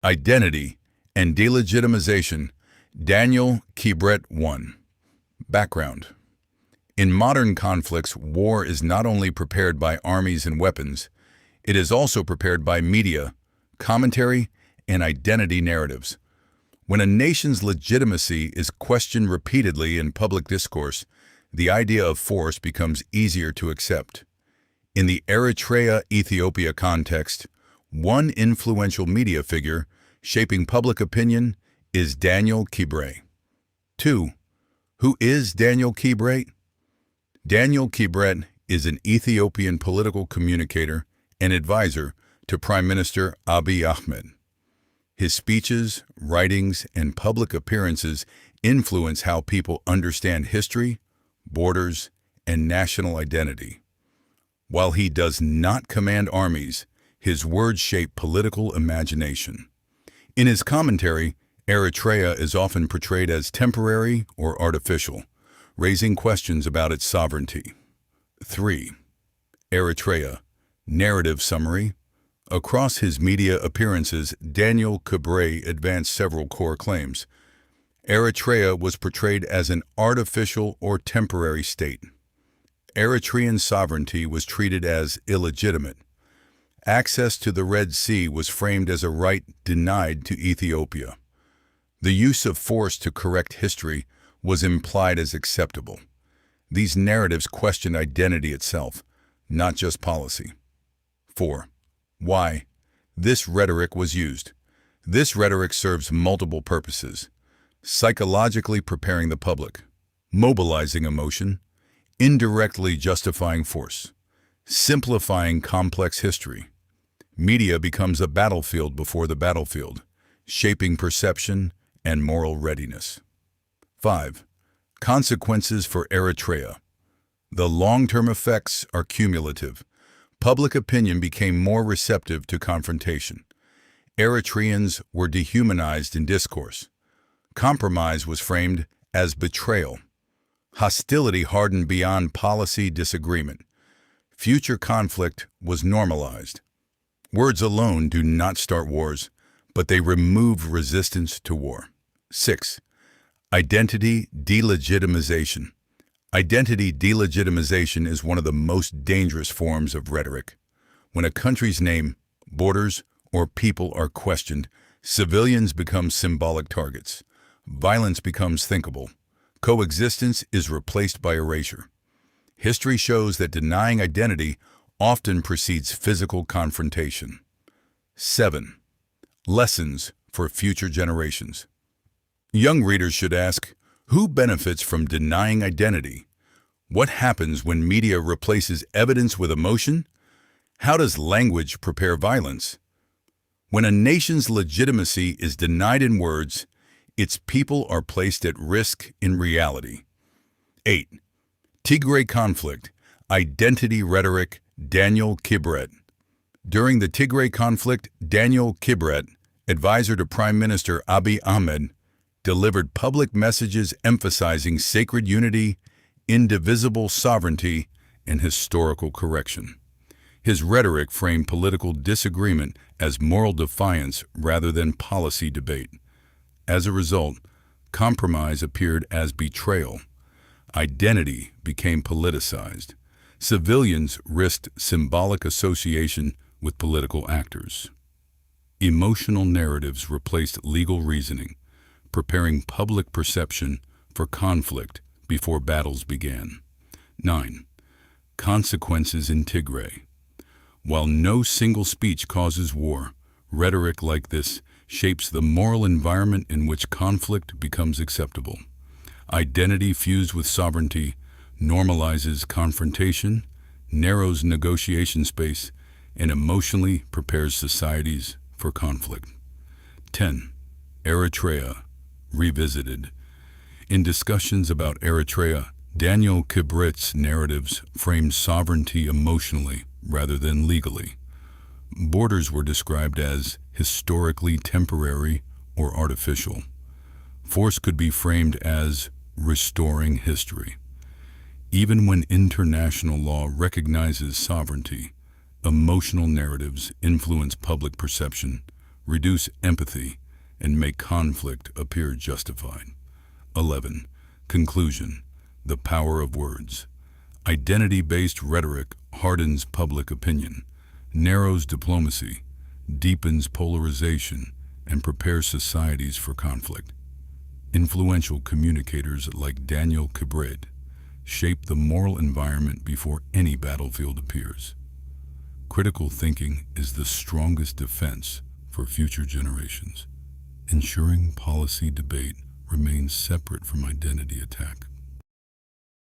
Identity and Delegitimization, Daniel Kibret 1. Background. In modern conflicts, war is not only prepared by armies and weapons, it is also prepared by media, commentary, and identity narratives. When a nation's legitimacy is questioned repeatedly in public discourse, the idea of force becomes easier to accept. In the Eritrea-Ethiopia context, one influential media figure shaping public opinion is Daniel Kibret. 2. Who is Daniel Kibret? Daniel Kibret is an Ethiopian political communicator and advisor to Prime Minister Abiy Ahmed. His speeches, writings, and public appearances influence how people understand history, borders, and national identity. While he does not command armies, his words shape political imagination. In his commentary, Eritrea is often portrayed as temporary or artificial, raising questions about its sovereignty. 3. Eritrea. Narrative summary. Across his media appearances, Daniel Kibret advanced several core claims. Eritrea was portrayed as an artificial or temporary state. Eritrean sovereignty was treated as illegitimate. Access to the Red Sea was framed as a right denied to Ethiopia. The use of force to correct history was implied as acceptable. These narratives question identity itself, not just policy. 4. Why? This rhetoric was used. This rhetoric serves multiple purposes: psychologically preparing the public, mobilizing emotion, indirectly justifying force, simplifying complex history. Media becomes a battlefield before the battlefield, shaping perception and moral readiness. 5. Consequences for Eritrea. The long-term effects are cumulative. Public opinion became more receptive to confrontation. Eritreans were dehumanized in discourse. Compromise was framed as betrayal. Hostility hardened beyond policy disagreement. Future conflict was normalized. Words alone do not start wars, but they remove resistance to war. 6. Identity delegitimization. Identity delegitimization is one of the most dangerous forms of rhetoric. When a country's name, borders, or people are questioned, civilians become symbolic targets. Violence becomes thinkable. Coexistence is replaced by erasure. History shows that denying identity often precedes physical confrontation. 7. Lessons for future generations. Young readers should ask, who benefits from denying identity? What happens when media replaces evidence with emotion? How does language prepare violence? When a nation's legitimacy is denied in words, its people are placed at risk in reality. 8. Tigray conflict, identity rhetoric, Daniel Kibret. During the Tigray conflict, Daniel Kibret, advisor to Prime Minister Abiy Ahmed, delivered public messages emphasizing sacred unity, indivisible sovereignty, and historical correction. His rhetoric framed political disagreement as moral defiance rather than policy debate. As a result, compromise appeared as betrayal. Identity became politicized. Civilians risked symbolic association with political actors. Emotional narratives replaced legal reasoning, preparing public perception for conflict before battles began. 9. Consequences in Tigray. While no single speech causes war, rhetoric like this shapes the moral environment in which conflict becomes acceptable. Identity fused with sovereignty normalizes confrontation, narrows negotiation space, and emotionally prepares societies for conflict. 10. Eritrea revisited. In discussions about Eritrea, Daniel Kibret's narratives framed sovereignty emotionally rather than legally. Borders were described as historically temporary or artificial. Force could be framed as restoring history. Even when international law recognizes sovereignty, emotional narratives influence public perception, reduce empathy, and make conflict appear justified. 11. Conclusion: the power of words. Identity-based rhetoric hardens public opinion, narrows diplomacy, deepens polarization, and prepares societies for conflict. Influential communicators like Daniel Kibret shape the moral environment before any battlefield appears. Critical thinking is the strongest defense for future generations, ensuring policy debate remains separate from identity attack.